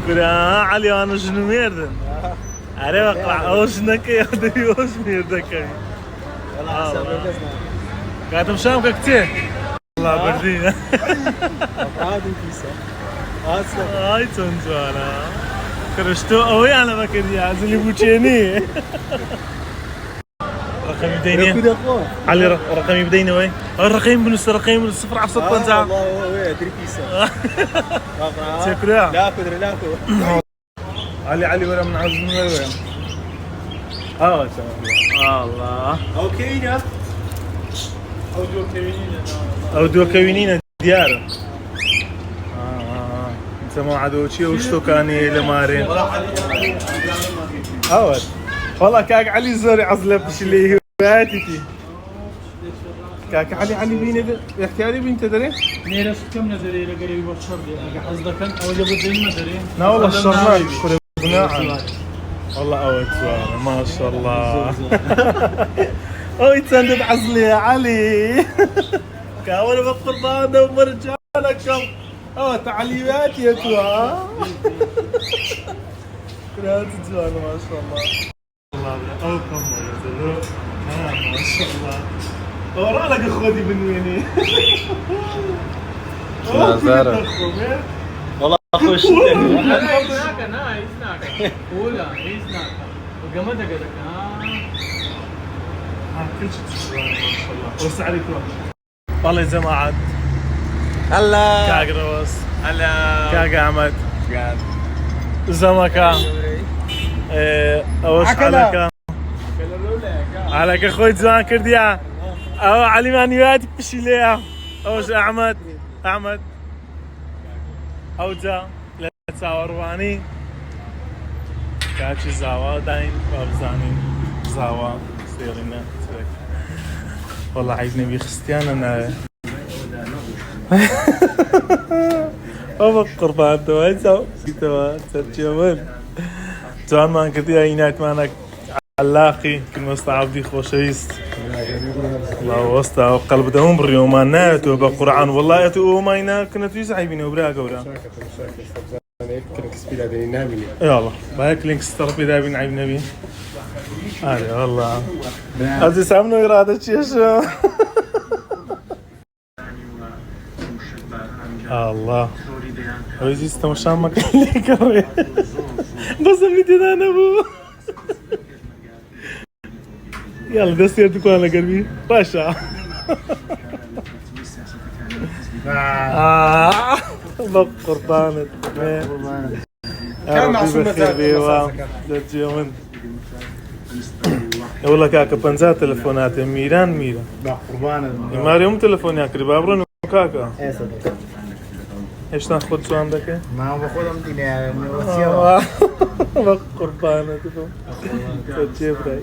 كده علي وانا شنو ميردن عرف اقرا اوش نكي ادري اوش ميردك قاعد مشام كتير والله بردينا عادي كيسه هاي تنزوانا كرشتو قوي انا بكر يا عزلي بوتشيني رقم يبديني علي رقم يبديني وين الرقم بنص رقم من 0 على 6 والله هو ادري كيسه شكرا لا قدر لا علي ولا من عز من وين الله اوكينا اوديو كوينينا ديار انت ما عدوشي وشتو كاني لمارين اول والله كاك علي زوري عزله بش اللي هي فاتتي كاك علي بيني يحكي لي بنت تدري نيرس كم نزري لقريب بشر دي قصدك او جاب زي ما دري لا والله الشرناي قناعه والله اوت ما شاء الله اوي تسند عزلي يا علي كاول بالقربان وبرجع لكم تعليمات يا توا كرات زوان ما شاء الله والله كم يا زلمه ما شاء الله ورا لك اخوتي بنويني والله خوش هناك هناك ولا هناك وقمتك لك كل شيء ما شاء الله وسع عليكم والله يا جماعه هلا كاك روس هلا كاك احمد قاعد زمكا اوش عليك اخوي زمان كرديا او علي مانيات بشيليا اوش احمد اوجا لا تصورواني كاتش زاوا داين بابزاني زاوا سيرنا والله عايزني بيخستيان انا أبغى قربان توازو ترجمن جوان ما كتير عينات مانك علاقي كل مستعبدي خوشيست الله وسط قلب دهم بريومانات وبقرآن والله يتو ماينا كنت في سحيبين وبراك وبراك يلا بايك لينك ستربي ذا بين عيب نبي هذا والله هذا سامنا إرادة شيشة الله ويجي استمشان مكان اللي كوري بس بدينا نبو يلا ده سيرتك وانا قلبي باشا بقربانة كان معصوم بخير درجيومن يقول لك كاكا بنزا تلفونات ميران قربانة ماريوم تلفوني اكري بابرون كاكا ايه صدق ايش تاخذ شو عندك؟ ما باخذهم دينار نوسيو بقربانة تفهم تجيب راي